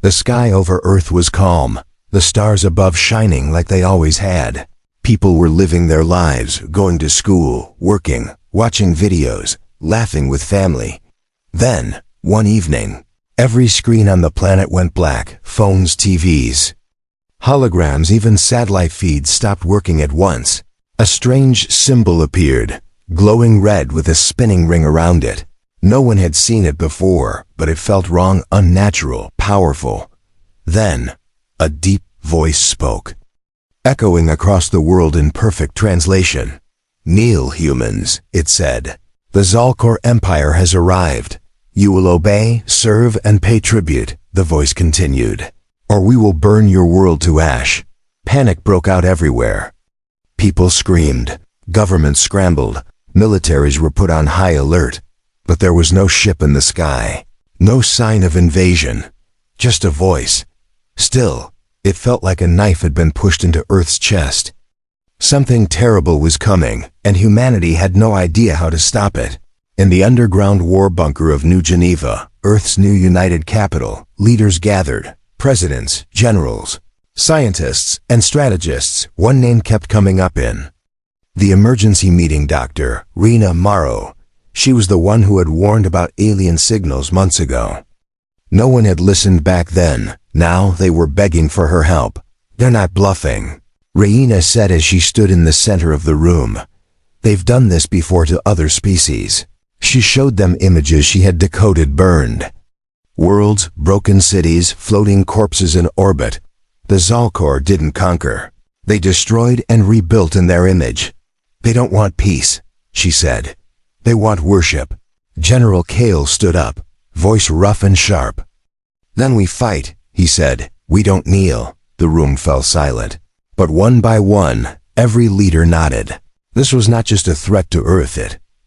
The sky over Earth was calm, the stars above shining like they always had. People were living their lives, going to school, working, watching videos, laughing with family. Then, one evening, every screen on the planet went black, phones, TVs, holograms, even satellite feeds stopped working at once. A strange symbol appeared, glowing red with a spinning ring around it. No one had seen it before, but it felt wrong, unnatural, powerful. Then, a deep voice spoke, echoing across the world in perfect translation. "Kneel, humans," it said. "The Xal'Kor Empire has arrived. You will obey, serve, and pay tribute," the voice continued, "or we will burn your world to ash." Panic broke out everywhere. People screamed, governments scrambled, militaries were put on high alert. But there was no ship in the sky, no sign of invasion, just a voice. Still, it felt like a knife had been pushed into Earth's chest. Something terrible was coming, and humanity had no idea how to stop it. In the underground war bunker of New Geneva, Earth's new united capital, leaders gathered, presidents, generals, scientists, and strategists. One name kept coming up in the emergency meeting: Dr. Reina Morrow. She was the one who had warned about alien signals months ago. No one had listened back then. Now they were begging for her help. "They're not bluffing," Reina said as she stood in the center of the room. "They've done this before to other species." She showed them images she had decoded, burned worlds, broken cities, floating corpses in orbit. The Xal'Kor didn't conquer. They destroyed and rebuilt in their image. "They don't want peace," she said. "They want worship." General Kale stood up, voice rough and sharp. "Then we fight," he said. "We don't kneel." The room fell silent. But one by one, every leader nodded. This was not just a threat to Earth,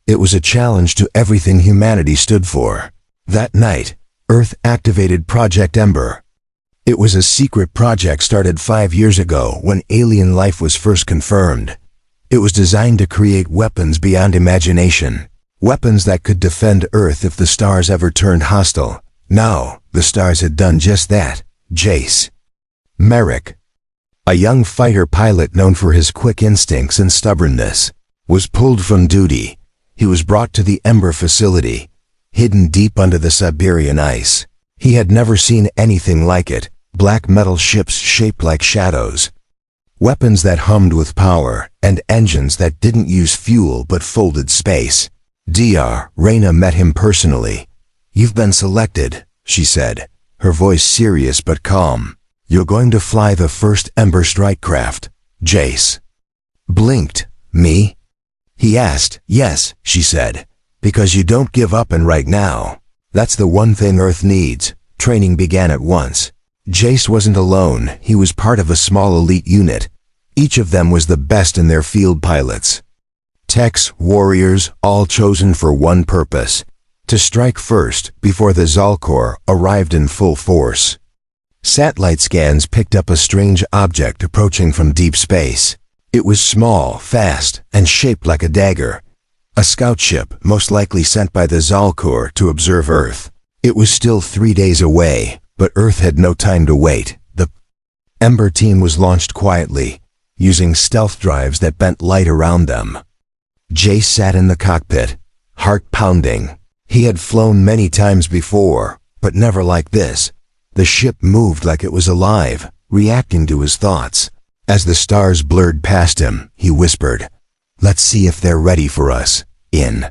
it was a challenge to everything humanity stood for. That night, Earth activated Project Ember. It was a secret project started 5 years ago when alien life was first confirmed. It was designed to create weapons beyond imagination, weapons that could defend Earth if the stars ever turned hostile. Now, the stars had done just that. Jace, Merrick, a young fighter pilot known for his quick instincts and stubbornness, was pulled from duty. He was brought to the Ember facility, hidden deep under the Siberian ice. He had never seen anything like it, black metal ships shaped like shadows, weapons that hummed with power, and engines that didn't use fuel but folded space. Dr. Reina met him personally. "You've been selected," she said, her voice serious but calm. "You're going to fly the first Ember strike craft." Jace blinked. "Me?" he asked. "Yes," she said, "because you don't give up, and right now, that's the one thing Earth needs." Training began at once. Jace wasn't alone. He was part of a small elite unit. Each of them was the best in their field: pilots, techs, warriors, all chosen for one purpose: to strike first before the Xal'Kor arrived in full force. Satellite scans picked up a strange object approaching from deep space. It was small, fast, and shaped like a dagger. A scout ship, most likely sent by the Xal'Kor to observe Earth. It was still 3 days away, but Earth had no time to wait. The Ember team was launched quietly, using stealth drives that bent light around them. Jace sat in the cockpit, heart pounding. He had flown many times before, but never like this. The ship moved like it was alive, reacting to his thoughts. As the stars blurred past him, he whispered, "Let's see if they're ready for us." In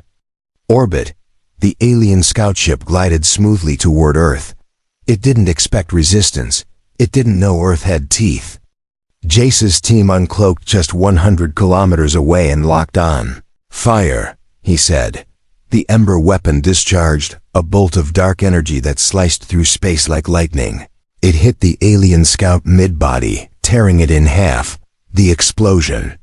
orbit, the alien scout ship glided smoothly toward Earth. It didn't expect resistance. It didn't know Earth had teeth. Jace's team uncloaked just 100 kilometers away and locked on. "Fire," he said. The Ember weapon discharged, a bolt of dark energy that sliced through space like lightning. It hit the alien scout mid-body, tearing it in half. The explosion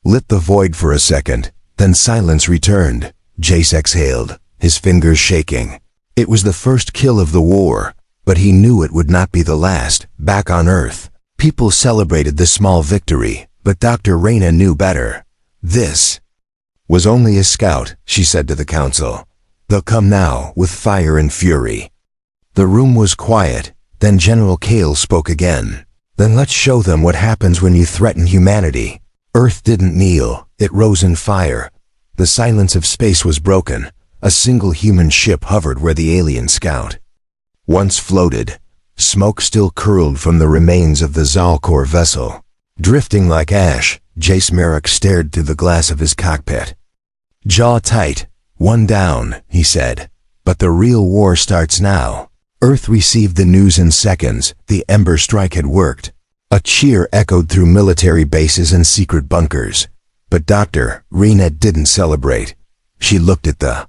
lit the void for a second, then silence returned. Jace exhaled, his fingers shaking. It was the first kill of the war, but he knew it would not be the last. Back on Earth, people celebrated the small victory, but Dr. Reina knew better. This was only a scout, she said to the council. They'll come now with fire and fury. The room was quiet. Then General Kale spoke again. "Then let's show them what happens when you threaten humanity." Earth didn't kneel, it rose in fire. The silence of space was broken. A single human ship hovered where the alien scout once floated. Smoke still curled from the remains of the Xal'Kor vessel. Drifting like ash, Jace Merrick stared through the glass of his cockpit. "Jaw tight. One down," he said. "But the real war starts now." Earth received the news in seconds. The Ember strike had worked. A cheer echoed through military bases and secret bunkers. But Dr. Reina didn't celebrate. She looked at the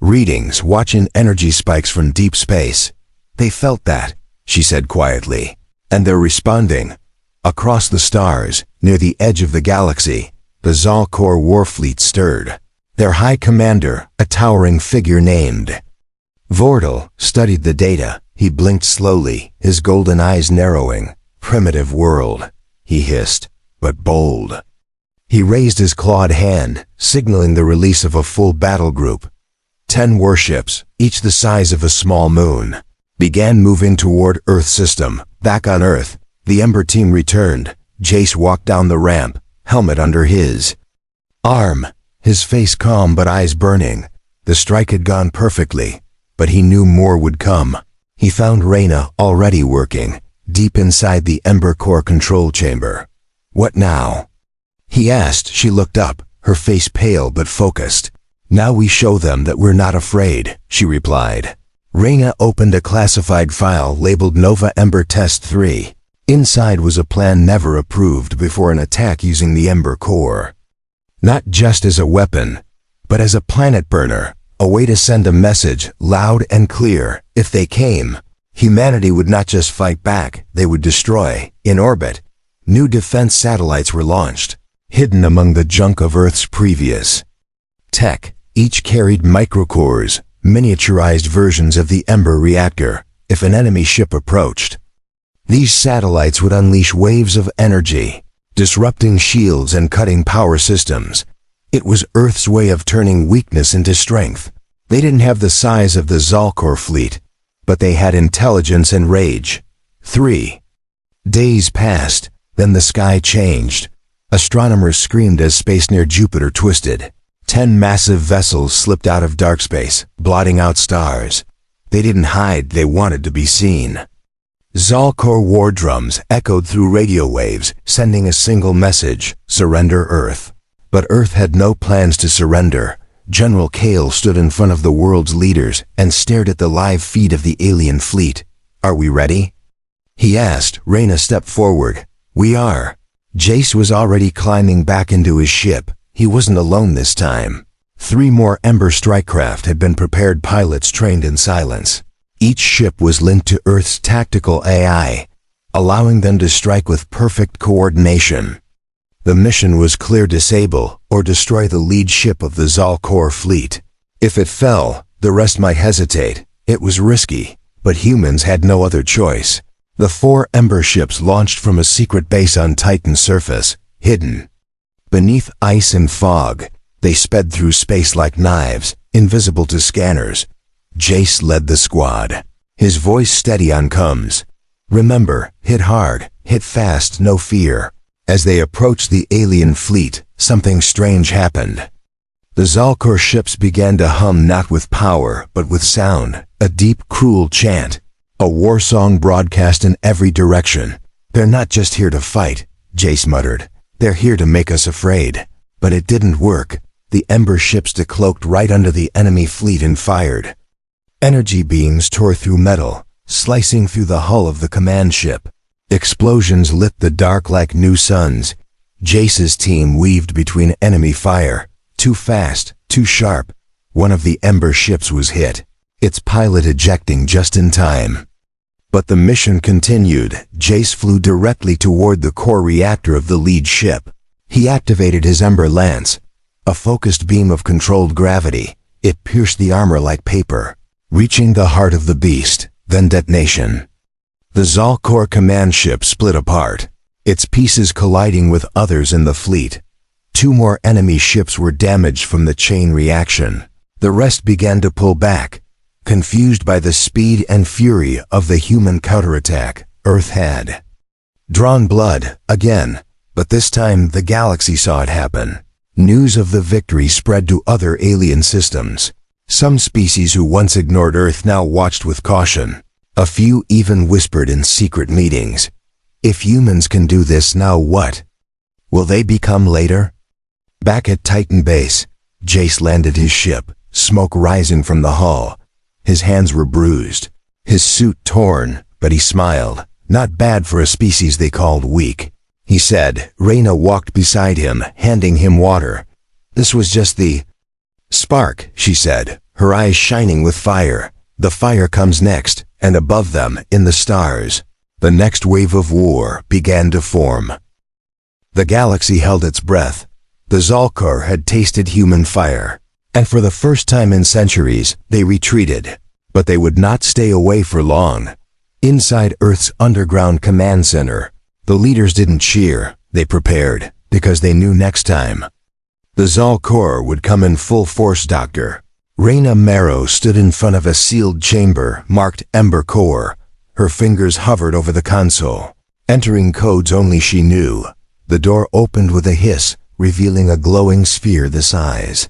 readings, watching energy spikes from deep space. "They felt that," she said quietly. "And they're responding." Across the stars, near the edge of the galaxy, the Xal'Kor warfleet stirred. Their high commander, a towering figure named Vortal, studied the data. He blinked slowly, his golden eyes narrowing. "Primitive world," he hissed, "but bold." He raised his clawed hand, signaling the release of a full battle group. 10 warships, each the size of a small moon, began moving toward Earth system. Back on Earth, the Ember team returned. Jace walked down the ramp, helmet under his arm, his face calm but eyes burning. The strike had gone perfectly, but he knew more would come. He found Reina already working, deep inside the Ember Core control chamber. "What now?" he asked. She looked up, her face pale but focused. "Now we show them that we're not afraid," she replied. Reina opened a classified file labeled Nova Ember Test 3. Inside was a plan never approved before an attack using the Ember Core. Not just as a weapon, but as a planet burner, a way to send a message loud and clear. If they came, humanity would not just fight back, they would destroy. In orbit, new defense satellites were launched, hidden among the junk of Earth's previous tech. Each carried microcores, miniaturized versions of the Ember reactor. If an enemy ship approached, these satellites would unleash waves of energy, disrupting shields and cutting power systems. It was Earth's way of turning weakness into strength. They didn't have the size of the Xal'Kor fleet, but they had intelligence and rage. 3 days passed, then the sky changed. Astronomers screamed as space near Jupiter twisted. 10 massive vessels slipped out of dark space, blotting out stars. They didn't hide, they wanted to be seen. Xal'Kor war drums echoed through radio waves, sending a single message: surrender Earth. But Earth had no plans to surrender. General Kale stood in front of the world's leaders and stared at the live feed of the alien fleet. "Are we ready?" he asked. Reina stepped forward. "We are." Jace was already climbing back into his ship. He wasn't alone this time. 3 more Ember strikecraft had been prepared, pilots trained in silence. Each ship was linked to Earth's tactical AI, allowing them to strike with perfect coordination. The mission was clear: disable or destroy the lead ship of the Xal'Kor fleet. If it fell, the rest might hesitate. It was risky, but humans had no other choice. The 4 Ember ships launched from a secret base on Titan's surface, hidden beneath ice and fog. They sped through space like knives, invisible to scanners. Jace led the squad, his voice steady on comms. "Remember, hit hard, hit fast, no fear." As they approached the alien fleet, something strange happened. The Xal'Kor ships began to hum, not with power, but with sound, a deep, cruel chant, a war song broadcast in every direction. "They're not just here to fight," Jace muttered. "They're here to make us afraid." But it didn't work. The Ember ships decloaked right under the enemy fleet and fired. Energy beams tore through metal, slicing through the hull of the command ship. Explosions lit the dark like new suns. Jace's team weaved between enemy fire. Too fast, too sharp. One of the Ember ships was hit, its pilot ejecting just in time. But the mission continued. Jace flew directly toward the core reactor of the lead ship. He activated his Ember Lance, a focused beam of controlled gravity. It pierced the armor like paper, reaching the heart of the beast, then detonation. The Xal'Kor command ship split apart, its pieces colliding with others in the fleet. 2 more enemy ships were damaged from the chain reaction. The rest began to pull back. confused by the speed and fury of the human counterattack Earth had. Drawn blood, again, but this time the galaxy saw it happen. News of the victory spread to other alien systems. Some species who once ignored Earth now watched with caution. A few even whispered in secret meetings, "If humans can do this now, what will they become later?" Back at Titan Base, Jace landed his ship, smoke rising from the hull. His hands were bruised, his suit torn, but he smiled. Not bad for a species they called weak, he said. Reina walked beside him, handing him water. "This was just the spark," she said, her eyes shining with fire. "The fire comes next, and above them, in the stars, the next wave of war began to form." The galaxy held its breath. The Xal'Kor had tasted human fire, and for the first time in centuries, they retreated. But they would not stay away for long. Inside Earth's underground command center, the leaders didn't cheer, they prepared, because they knew next time the Xal'Kor would come in full force. Dr. Reina Morrow stood in front of a sealed chamber marked Ember Core. Her fingers hovered over the console, entering codes only she knew. The door opened with a hiss, revealing a glowing sphere the size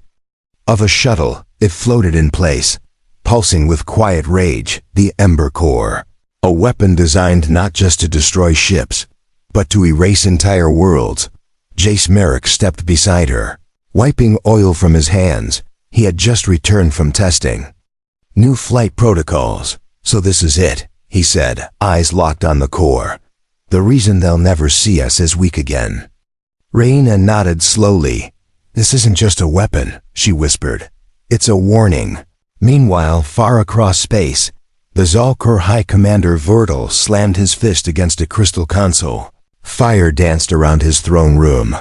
of a shuttle. It floated in place, pulsing with quiet rage. The Ember Core, a weapon designed not just to destroy ships, but to erase entire worlds. Jace Merrick stepped beside her, wiping oil from his hands. He had just returned from testing new flight protocols. "So this is it," he said, eyes locked on the core. "The reason they'll never see us as weak again." Reina nodded slowly. "This isn't just a weapon," she whispered. "It's a warning." Meanwhile, far across space, the Xal'Kor High Commander Vertil slammed his fist against a crystal console. Fire danced around his throne room,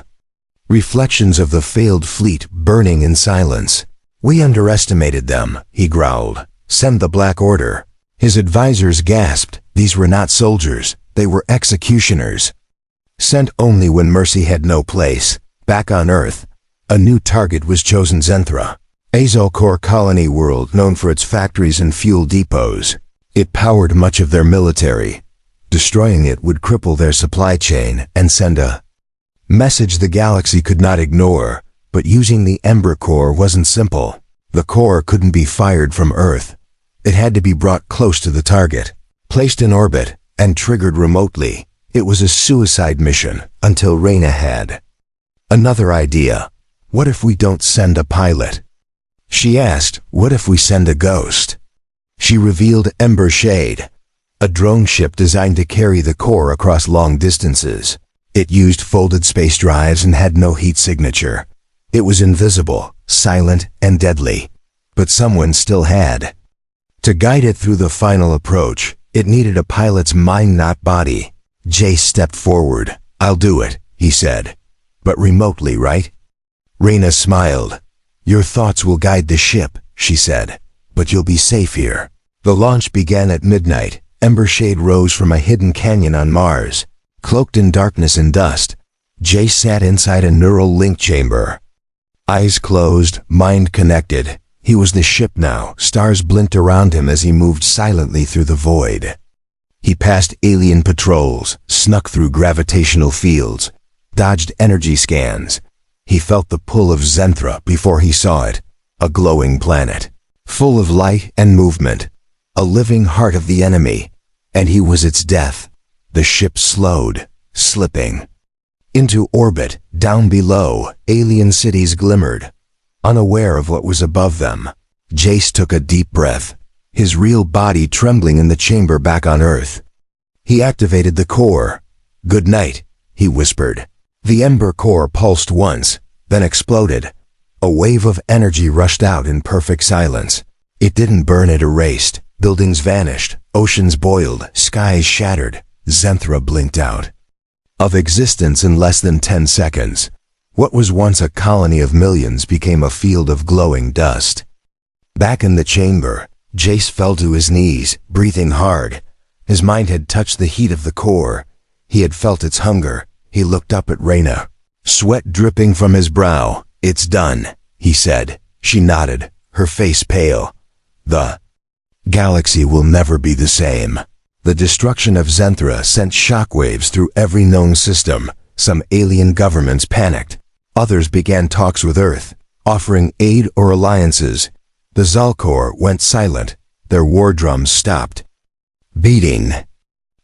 reflections of the failed fleet burning in silence. "We underestimated them," he growled. "Send the Black Order." His advisors gasped. These were not soldiers, they were executioners. Sent only when mercy had no place. Back on Earth, a new target was chosen: Zenthra, a Xal'Kor colony world known for its factories and fuel depots. It powered much of their military. Destroying it would cripple their supply chain and send a message the galaxy could not ignore. But using the Ember Core wasn't simple. The core couldn't be fired from Earth. It had to be brought close to the target, placed in orbit, and triggered remotely. It was a suicide mission until Reina had another idea. "What if we don't send a pilot?" she asked. "What if we send a ghost?" She revealed Ember Shade, a drone ship designed to carry the core across long distances. It used folded space drives and had no heat signature. It was invisible, silent, and deadly. But someone still had to guide it through the final approach. It needed a pilot's mind, not body. Jace stepped forward. "I'll do it," he said. "But remotely, right?" Reina smiled. "Your thoughts will guide the ship," she said. "But you'll be safe here." The launch began at midnight. Ember Shade rose from a hidden canyon on Mars. Cloaked in darkness and dust, Jace sat inside a neural link chamber. Eyes closed, mind connected. He was the ship now. Stars blinked around him as he moved silently through the void. He passed alien patrols, snuck through gravitational fields, dodged energy scans. He felt the pull of Zenthra before he saw it, a glowing planet, full of light and movement, a living heart of the enemy, and he was its death. The ship slowed, slipping into orbit. Down below, alien cities glimmered, unaware of what was above them. Jace took a deep breath, his real body trembling in the chamber back on Earth. He activated the core. "Good night," he whispered. The Ember Core pulsed once, then exploded. A wave of energy rushed out in perfect silence. It didn't burn, it erased. Buildings vanished, oceans boiled, skies shattered. Zenthra blinked out of existence in less than 10 seconds. What was once a colony of millions became a field of glowing dust. Back in the chamber, Jace fell to his knees, breathing hard. His mind had touched the heat of the core. He had felt its hunger. He looked up at Reina, sweat dripping from his brow. "It's done," he said. She nodded, her face pale. "The Galaxy will never be the same. The destruction of Zenthra sent shockwaves through every known system. Some alien governments panicked. Others began talks with Earth, offering aid or alliances. The Xal'Kor went silent. Their war drums stopped beating.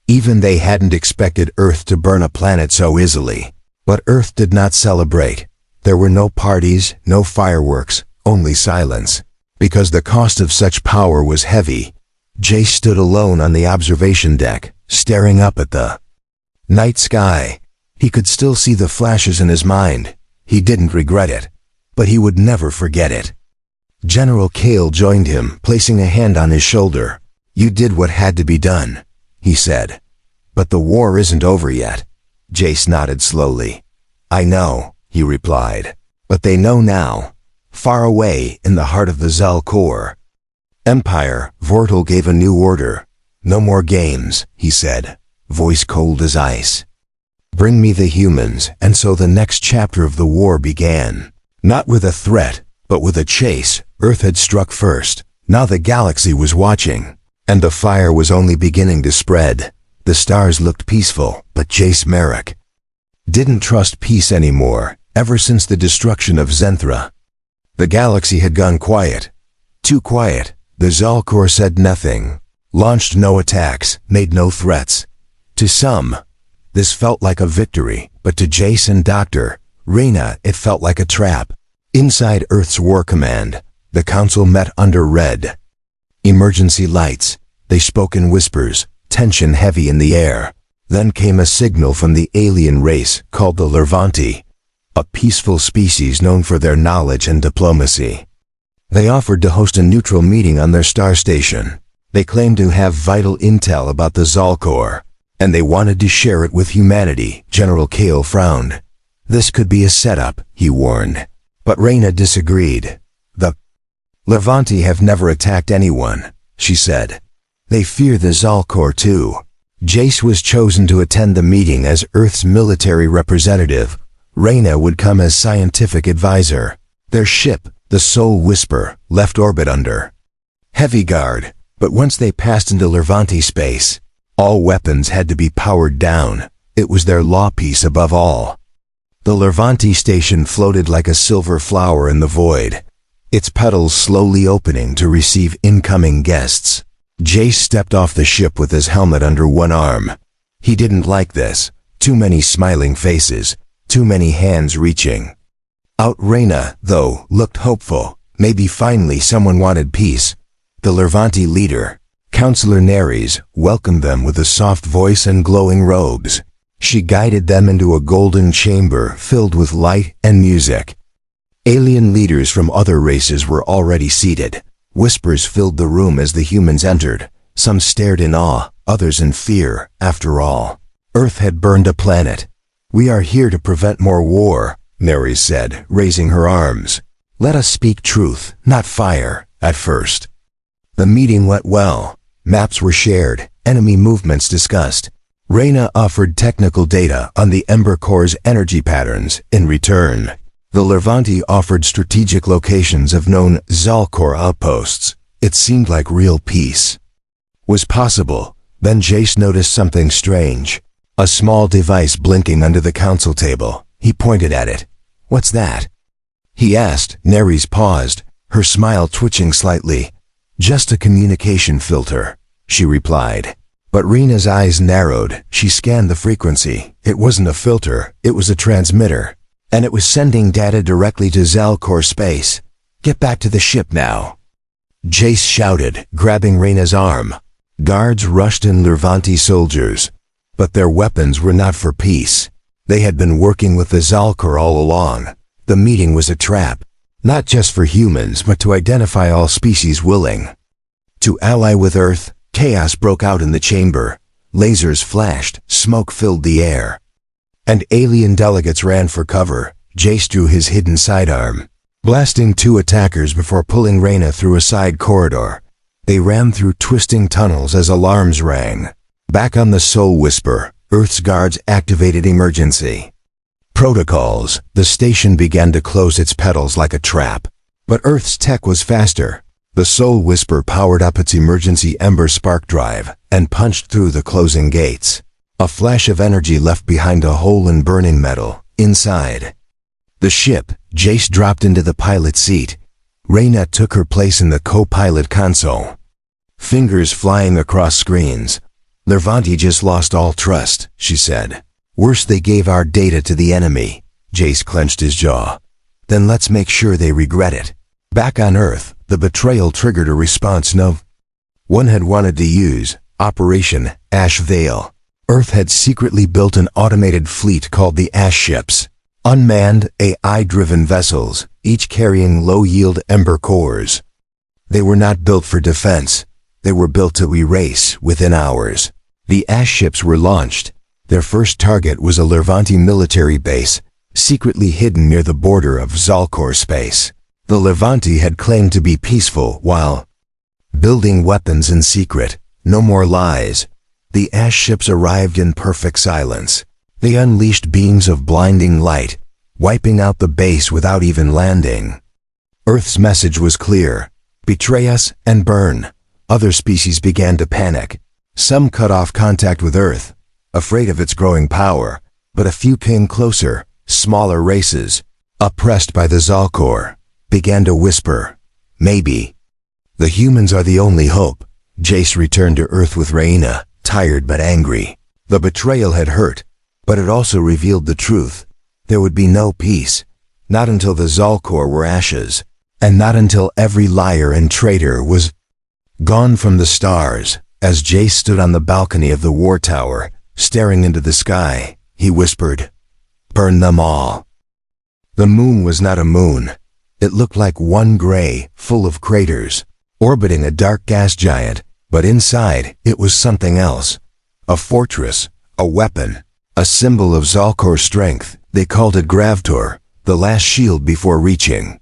Even they hadn't expected Earth to burn a planet so easily. But Earth did not celebrate. There were no parties, no fireworks, only silence. Because the cost of such power was heavy, Jace stood alone on the observation deck, staring up at the night sky. He could still see the flashes in his mind. He didn't regret it, but he would never forget it. General Kale joined him, placing a hand on his shoulder. "You did what had to be done," he said. "But the war isn't over yet." Jace nodded slowly. "I know," he replied. "But they know now." Far away in the heart of the Xal'Kor Empire, Vortal gave a new order. "No more games," he said, voice cold as ice. "Bring me the humans." And so the next chapter of the war began. Not with a threat, but with a chase. Earth had struck first. Now the galaxy was watching. And the fire was only beginning to spread. The stars looked peaceful, but Jace Merrick didn't trust peace anymore, ever since the destruction of Zenthra. The galaxy had gone quiet. Too quiet. The Xal'Kor said nothing, launched no attacks, made no threats. To some, this felt like a victory, but to Jace and Dr. Reina, it felt like a trap. Inside Earth's War Command, the Council met under red emergency lights. They spoke in whispers, tension heavy in the air. Then came a signal from the alien race called the Levante, a peaceful species known for their knowledge and diplomacy. They offered to host a neutral meeting on their star station. They claimed to have vital intel about the Xal'Kor, and they wanted to share it with humanity. General Kale frowned. "This could be a setup," he warned. But Reina disagreed. "The Levante have never attacked anyone," she said. "They fear the Xal'Kor too." Jace was chosen to attend the meeting as Earth's military representative. Reina would come as scientific advisor. Their ship, the Soul Whisper, left orbit under heavy guard, but once they passed into Levante space, all weapons had to be powered down. It was their law piece above all. The Levante station floated like a silver flower in the void, its petals slowly opening to receive incoming guests. Jace stepped off the ship with his helmet under one arm. He didn't like this. Too many smiling faces, too many hands reaching out. Reina, though, looked hopeful. Maybe finally someone wanted peace. The Levante leader, Counselor Neres, welcomed them with a soft voice and glowing robes. She guided them into a golden chamber filled with light and music. Alien leaders from other races were already seated. Whispers filled the room as the humans entered. Some stared in awe, others in fear. After all, Earth had burned a planet. "We are here to prevent more war," Neres said, raising her arms. "Let us speak truth, not fire." At first, the meeting went well. Maps were shared, enemy movements discussed. Reina offered technical data on the Ember Cores' energy patterns. In return, the Levante offered strategic locations of known Xal'Kor outposts. It seemed like real peace was possible. Then Jace noticed something strange. A small device blinking under the council table. He pointed at it. "What's that?" he asked. Neres paused, her smile twitching slightly. "Just a communication filter," she replied. But Reina's eyes narrowed. She scanned the frequency. It wasn't a filter, it was a transmitter. And it was sending data directly to Xal'Kor space. "Get back to the ship now," Jace shouted, grabbing Reina's arm. Guards rushed in. Levante soldiers. But their weapons were not for peace. They had been working with the Xal'Kor all along. The meeting was a trap, not just for humans, but to identify all species willing to ally with Earth. Chaos broke out in the chamber. Lasers flashed, smoke filled the air, and alien delegates ran for cover. Jace drew his hidden sidearm, blasting 2 attackers before pulling Reina through a side corridor. They ran through twisting tunnels as alarms rang. Back on the Soul Whisper, Earth's guards activated emergency protocols. The station began to close its petals like a trap. But Earth's tech was faster. The Soul Whisper powered up its emergency Ember spark drive and punched through the closing gates. A flash of energy left behind a hole in burning metal. Inside the ship, Jace dropped into the pilot seat. Reina took her place in the co-pilot console. Fingers flying across screens. "Levante just lost all trust," she said. "Worse, they gave our data to the enemy." Jace clenched his jaw. "Then let's make sure they regret it." Back on Earth, the betrayal triggered a response no one had wanted to use. Operation Ash Veil. Earth had secretly built an automated fleet called the Ash Ships. Unmanned, AI-driven vessels, each carrying low-yield Ember Cores. They were not built for defense. They were built to erase within hours. The Ash Ships were launched. Their first target was a Levante military base, secretly hidden near the border of Xal'Kor space. The Levante had claimed to be peaceful while building weapons in secret. No more lies. The Ash Ships arrived in perfect silence. They unleashed beams of blinding light, wiping out the base without even landing. Earth's message was clear: betray us and burn. Other species began to panic. Some cut off contact with Earth, afraid of its growing power, but a few came closer. Smaller races, oppressed by the Xal'Kor, began to whisper, "Maybe the humans are the only hope." Jace returned to Earth with Reina, tired but angry. The betrayal had hurt, but it also revealed the truth. There would be no peace, not until the Xal'Kor were ashes, and not until every liar and traitor was gone from the stars. As Jace stood on the balcony of the war tower, staring into the sky, he whispered, "Burn them all." The moon was not a moon. It looked like one gray, full of craters, orbiting a dark gas giant, but inside it was something else. A fortress, a weapon, a symbol of Xal'Kor's strength. They called it Gravtor, the last shield before reaching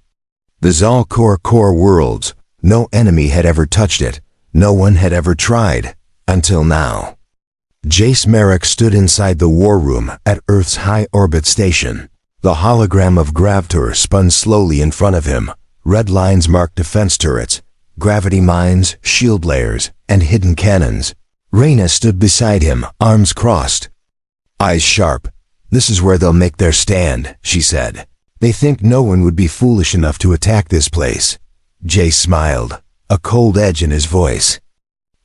the Xal'Kor core worlds. No enemy had ever touched it. No one had ever tried, until now. Jace Merrick stood inside the war room at Earth's high orbit station. The hologram of Gravtor spun slowly in front of him. Red lines marked defense turrets, gravity mines, shield layers, and hidden cannons. Reina stood beside him, arms crossed, eyes sharp. "This is where they'll make their stand," she said. "They think no one would be foolish enough to attack this place." Jace smiled, a cold edge in his voice.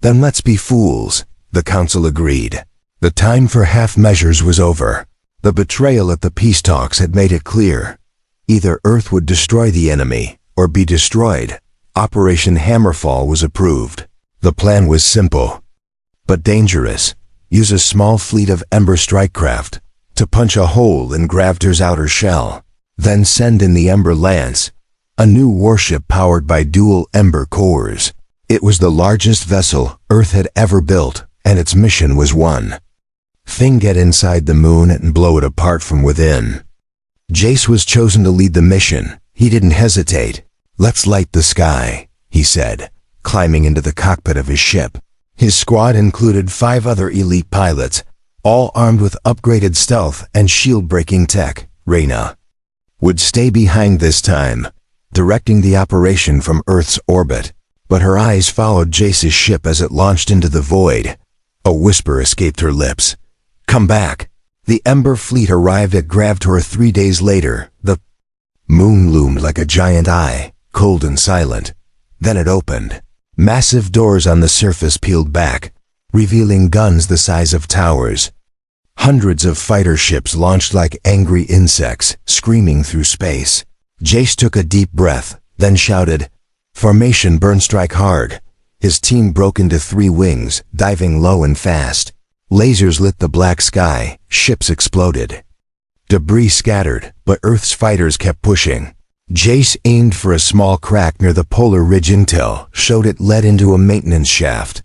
"Then let's be fools," the council agreed. The time for half measures was over. The betrayal at the peace talks had made it clear. Either Earth would destroy the enemy, or be destroyed. Operation Hammerfall was approved. The plan was simple, but dangerous. Use a small fleet of Ember strikecraft to punch a hole in Gravtor's outer shell. Then send in the Ember Lance, a new warship powered by dual Ember Cores. It was the largest vessel Earth had ever built, and its mission was one thing: get inside the moon and blow it apart from within. Jace was chosen to lead the mission. He didn't hesitate. "Let's light the sky," he said, climbing into the cockpit of his ship. His squad included 5 other elite pilots, all armed with upgraded stealth and shield-breaking tech. Reina would stay behind this time, directing the operation from Earth's orbit. But her eyes followed Jace's ship as it launched into the void. A whisper escaped her lips. "Come back." The Ember fleet arrived at Gravtor 3 days later. The moon loomed like a giant eye, cold and silent. Then it opened. Massive doors on the surface peeled back, revealing guns the size of towers. Hundreds of fighter ships launched like angry insects, screaming through space. Jace took a deep breath, then shouted, "Formation, burn, strike hard." His team broke into 3 wings, diving low and fast. Lasers lit the black sky, ships exploded. Debris scattered, but Earth's fighters kept pushing. Jace aimed for a small crack near the Polar Ridge. Intel showed it led into a maintenance shaft.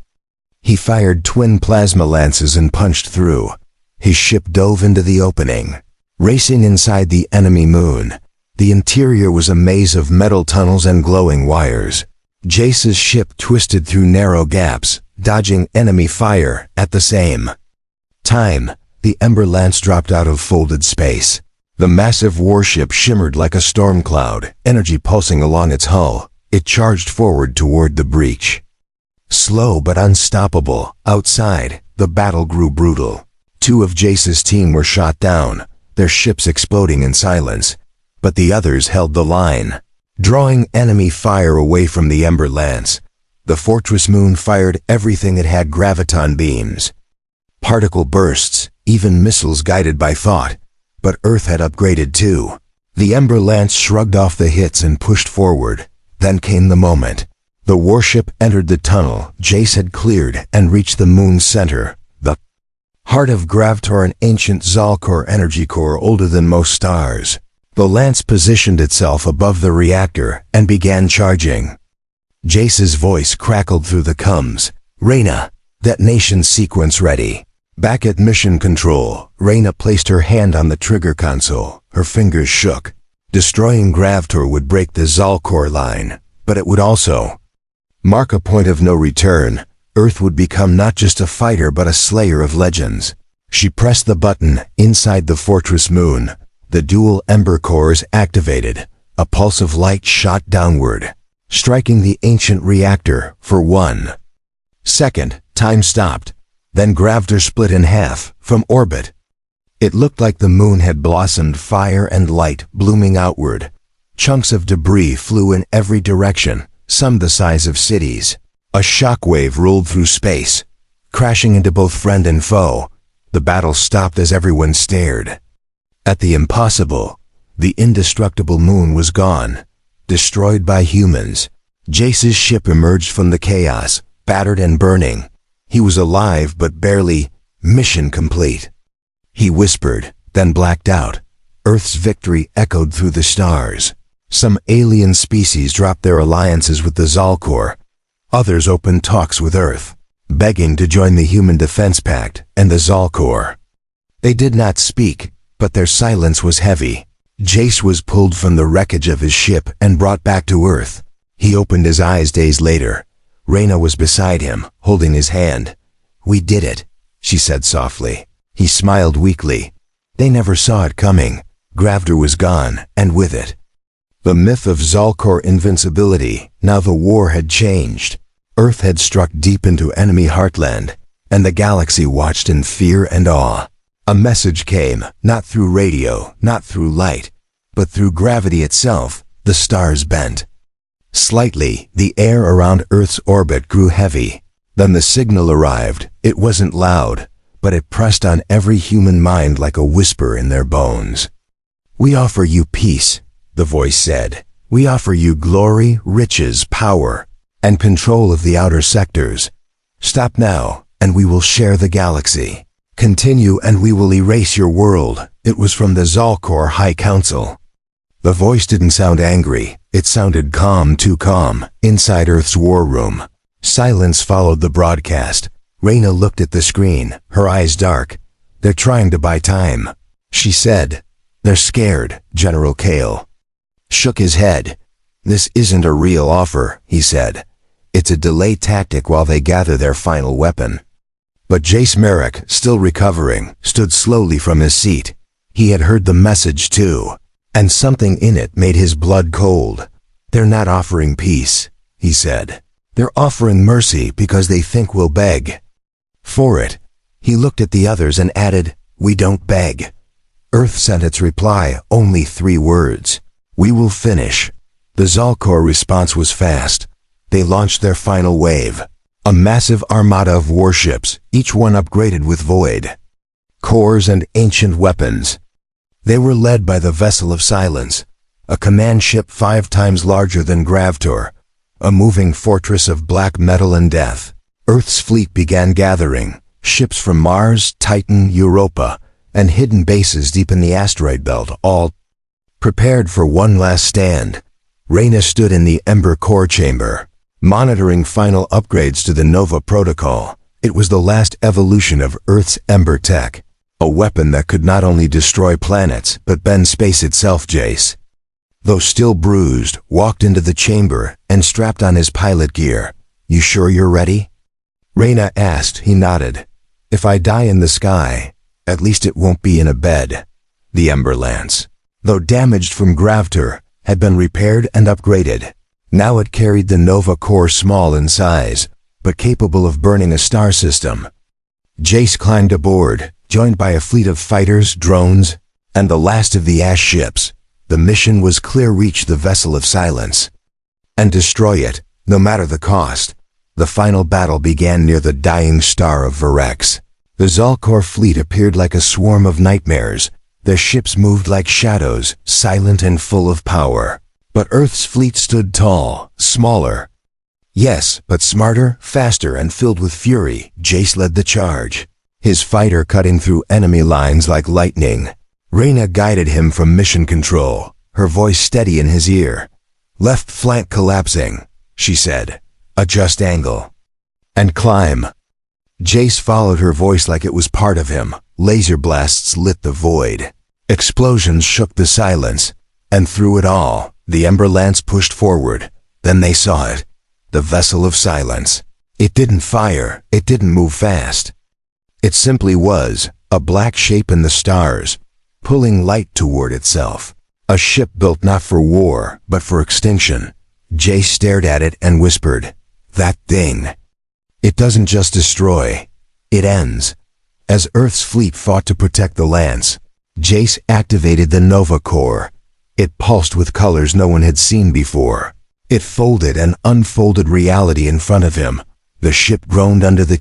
He fired twin plasma lances and punched through. His ship dove into the opening, racing inside the enemy moon. The interior was a maze of metal tunnels and glowing wires. Jace's ship twisted through narrow gaps, dodging enemy fire. At the same time, the Ember Lance dropped out of folded space. The massive warship shimmered like a storm cloud, energy pulsing along its hull. It charged forward toward the breach. Slow but unstoppable, outside, the battle grew brutal. 2 of Jace's team were shot down, their ships exploding in silence, but the others held the line, drawing enemy fire away from the Ember Lance. The fortress moon fired everything it had: graviton beams, particle bursts, even missiles guided by thought. But Earth had upgraded too. The Ember Lance shrugged off the hits and pushed forward. Then came the moment. The warship entered the tunnel Jace had cleared and reached the moon's center, the heart of Gravtor, an ancient Xal'Kor energy core older than most stars. The lance positioned itself above the reactor and began charging. Jace's voice crackled through the comms. "Reina, detonation sequence ready." Back at mission control, Reina placed her hand on the trigger console. Her fingers shook. Destroying Gravtor would break the Xal'Kor line, but it would also mark a point of no return. Earth would become not just a fighter but a slayer of legends. She pressed the button. Inside the fortress moon, the dual Ember Cores activated. A pulse of light shot downward, striking the ancient reactor. For 1 second, time stopped. Then Gravtor split in half, from orbit. It looked like the moon had blossomed, fire and light blooming outward. Chunks of debris flew in every direction, some the size of cities. A shockwave rolled through space, crashing into both friend and foe. The battle stopped as everyone stared at the impossible. The indestructible moon was gone, destroyed by humans. Jace's ship emerged from the chaos, battered and burning. He was alive but barely. Mission complete. He whispered, then blacked out. Earth's victory echoed through the stars. Some alien species dropped their alliances with the Xal'Kor. Others opened talks with Earth, begging to join the Human Defense Pact and the Xal'Kor. They did not speak, but their silence was heavy. Jace was pulled from the wreckage of his ship and brought back to Earth. He opened his eyes days later. Reina was beside him, holding his hand. "We did it," she said softly. He smiled weakly. They never saw it coming. Gravtor was gone, and with it, the myth of Xal'Kor invincibility. Now the war had changed. Earth had struck deep into enemy heartland, and the galaxy watched in fear and awe. A message came, not through radio, not through light, but through gravity itself. The stars bent slightly. The air around Earth's orbit grew heavy. Then the signal arrived. It wasn't loud, but it pressed on every human mind like a whisper in their bones. "We offer you peace," the voice said. "We offer you glory, riches, power, and control of the outer sectors. Stop now, and we will share the galaxy. Continue, and we will erase your world." It was from the Xal'Kor High Council. The voice didn't sound angry. It sounded calm, too calm. Inside Earth's war room, silence followed the broadcast. Reina looked at the screen, her eyes dark. "They're trying to buy time," she said. "They're scared." General Kale shook his head. "This isn't a real offer," he said. "It's a delay tactic while they gather their final weapon." But Jace Merrick, still recovering, stood slowly from his seat. He had heard the message too, and something in it made his blood cold. "They're not offering peace," he said. "They're offering mercy because they think we'll beg for it." He looked at the others and added, "We don't beg." Earth sent its reply, only 3 words: "We will finish." The Xal'Kor response was fast. They launched their final wave, a massive armada of warships, each one upgraded with void cores and ancient weapons. They were led by the Vessel of Silence, a command ship 5 times larger than Gravtor, a moving fortress of black metal and death. Earth's fleet began gathering, ships from Mars, Titan, Europa, and hidden bases deep in the asteroid belt, all prepared for one last stand. Reina stood in the Ember Core chamber, monitoring final upgrades to the Nova Protocol. It was the last evolution of Earth's Ember tech, a weapon that could not only destroy planets but bend space itself. Jace, though still bruised, walked into the chamber and strapped on his pilot gear. "You sure you're ready?" Reina asked. He nodded. "If I die in the sky, at least it won't be in a bed." The Ember Lance, though damaged from Gravtor, had been repaired and upgraded. Now it carried the Nova Core, small in size, but capable of burning a star system. Jace climbed aboard, joined by a fleet of fighters, drones, and the last of the ash ships. The mission was clear: reach the Vessel of Silence and destroy it, no matter the cost. The final battle began near the dying star of Verex. The Xal'Kor fleet appeared like a swarm of nightmares. Their ships moved like shadows, silent and full of power. But Earth's fleet stood tall, smaller. Yes, but smarter, faster, and filled with fury. Jace led the charge, his fighter cutting through enemy lines like lightning. Reina guided him from mission control, her voice steady in his ear. "Left flank collapsing," she said. "Adjust angle. And climb." Jace followed her voice like it was part of him. Laser blasts lit the void. Explosions shook the silence. And through it all, the Ember Lance pushed forward. Then they saw it. The Vessel of Silence. It didn't fire. It didn't move fast. It simply was, a black shape in the stars, pulling light toward itself. A ship built not for war, but for extinction. Jace stared at it and whispered, "That thing. It doesn't just destroy. It ends." As Earth's fleet fought to protect the Lance, Jace activated the Nova Core. It pulsed with colors no one had seen before. It folded and unfolded reality in front of him. The ship groaned under the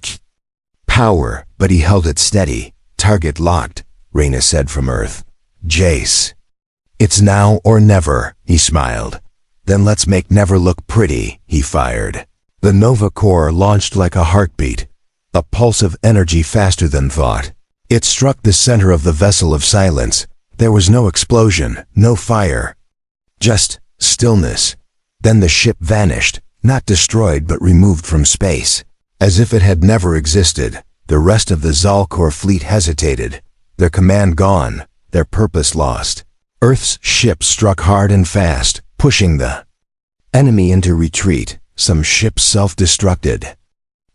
power, but he held it steady. "Target locked," Reina said from Earth. "Jace. It's now or never," he smiled. "Then let's make never look pretty," he fired. The Nova Core launched like a heartbeat, a pulse of energy faster than thought. It struck the center of the Vessel of Silence. There was no explosion, no fire, just stillness. Then the ship vanished, not destroyed but removed from space. As if it had never existed, the rest of the Xal'Kor fleet hesitated, their command gone, their purpose lost. Earth's ship struck hard and fast, pushing the enemy into retreat. Some ships self-destructed.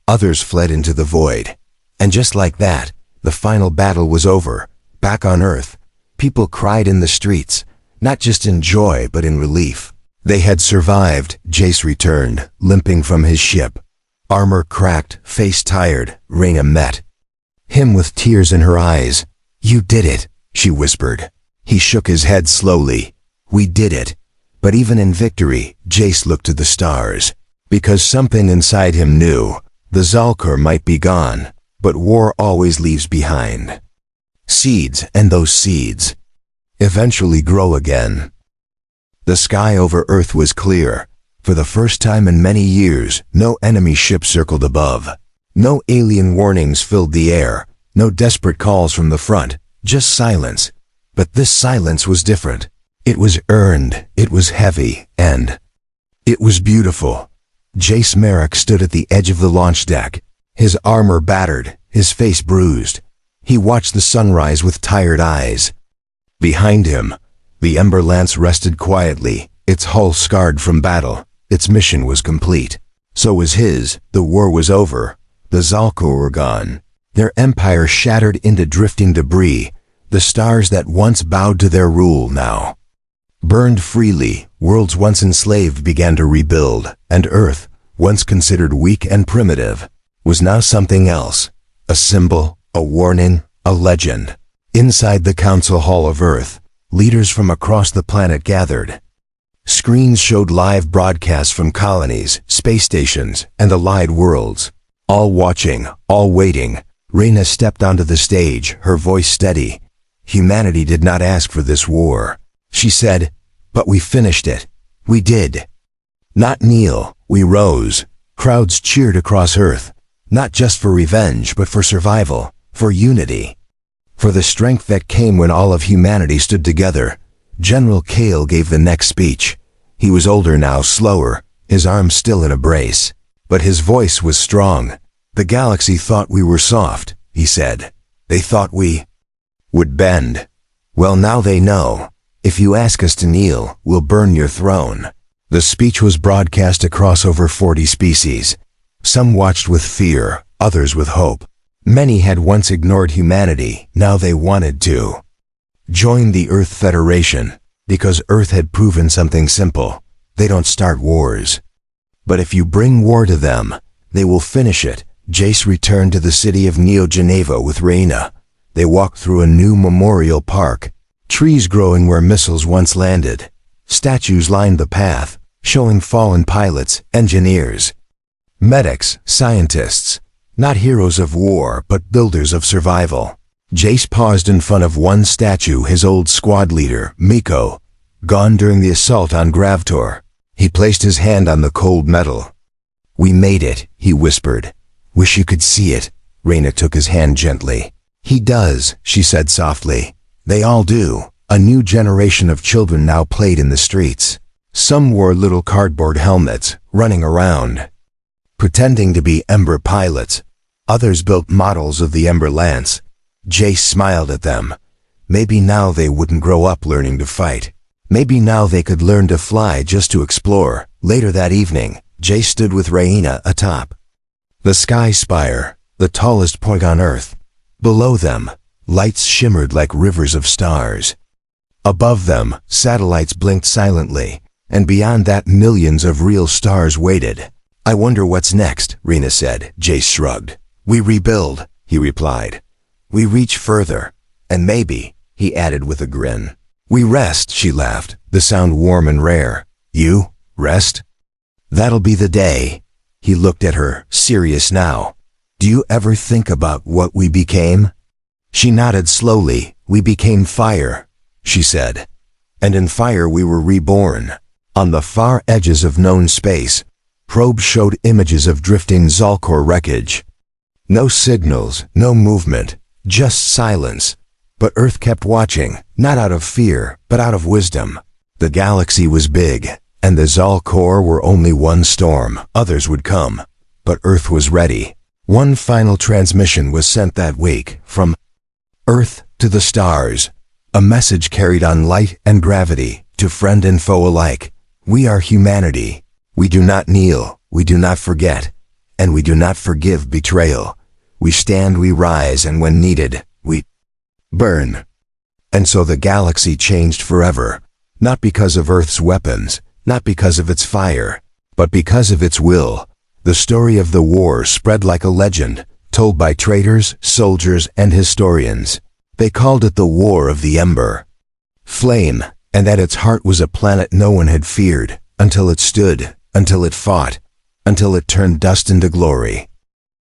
Others fled into the void. And just like that, the final battle was over. Back on Earth, people cried in the streets, not just in joy but in relief. They had survived. Jace returned, limping from his ship. Armor cracked, face tired. Reina met him with tears in her eyes. "You did it," she whispered. He shook his head slowly. "We did it." But even in victory, Jace looked to the stars. Because something inside him knew, the Xal'Kor might be gone, but war always leaves behind seeds, and those seeds eventually grow again. The sky over Earth was clear. For the first time in many years, no enemy ship circled above. No alien warnings filled the air, no desperate calls from the front, just silence. But this silence was different. It was earned, it was heavy, and it was beautiful. Jace Merrick stood at the edge of the launch deck, his armor battered, his face bruised. He watched the sunrise with tired eyes. Behind him, the Ember Lance rested quietly, its hull scarred from battle. Its mission was complete. So was his. The war was over. The Xal'Kor were gone. Their empire shattered into drifting debris. The stars that once bowed to their rule now burned freely. Worlds once enslaved began to rebuild, and Earth, once considered weak and primitive, was now something else. A symbol, a warning, a legend. Inside the Council Hall of Earth, leaders from across the planet gathered. Screens showed live broadcasts from colonies, space stations, and allied worlds. All watching, all waiting. Reina stepped onto the stage, her voice steady. "Humanity did not ask for this war," she said, "but we finished it. We did. Not kneel, we rose." Crowds cheered across Earth, not just for revenge, but for survival, for unity, for the strength that came when all of humanity stood together. General Kale gave the next speech. He was older now, slower, his arms still in a brace. But his voice was strong. "The galaxy thought we were soft," he said. "They thought we would bend. Well, now they know. If you ask us to kneel, we'll burn your throne." The speech was broadcast across over 40 species. Some watched with fear, others with hope. Many had once ignored humanity, now they wanted to join the Earth Federation, because Earth had proven something simple. They don't start wars. But if you bring war to them, they will finish it. Jace returned to the city of Neo Geneva with Reina. They walked through a new memorial park, trees growing where missiles once landed. Statues lined the path, showing fallen pilots, engineers, medics, scientists, not heroes of war, but builders of survival. Jace paused in front of one statue, his old squad leader, Miko, gone during the assault on Gravtor. He placed his hand on the cold metal. "We made it," he whispered. "Wish you could see it." Reina took his hand gently. "He does," she said softly. "They all do." A new generation of children now played in the streets. Some wore little cardboard helmets, running around, pretending to be Ember pilots. Others built models of the Ember Lance. Jace smiled at them. Maybe now they wouldn't grow up learning to fight. Maybe now they could learn to fly just to explore. Later that evening, Jace stood with Reina atop the Sky Spire, the tallest point on Earth. Below them, lights shimmered like rivers of stars. Above them, satellites blinked silently, and beyond that millions of real stars waited. "I wonder what's next," Reina said. Jace shrugged. "We rebuild," he replied. "We reach further, and maybe," he added with a grin, "we rest," she laughed, the sound warm and rare. "You? Rest? That'll be the day." He looked at her, serious now. "Do you ever think about what we became?" She nodded slowly. "We became fire," she said. "And in fire we were reborn." On the far edges of known space, probes showed images of drifting Xal'Kor wreckage. No signals, no movement, just silence. But Earth kept watching, not out of fear, but out of wisdom. The galaxy was big, and the Xal'Kor were only one storm. Others would come. But Earth was ready. One final transmission was sent that week, from Earth to the stars. A message carried on light and gravity, to friend and foe alike. We are humanity. We do not kneel, we do not forget, and we do not forgive betrayal. We stand, we rise, and when needed, we burn. And so the galaxy changed forever, not because of Earth's weapons, not because of its fire, but because of its will. The story of the war spread like a legend, told by traders, soldiers, and historians. They called it the War of the Ember Flame, and at its heart was a planet no one had feared, until it stood, until it fought, until it turned dust into glory.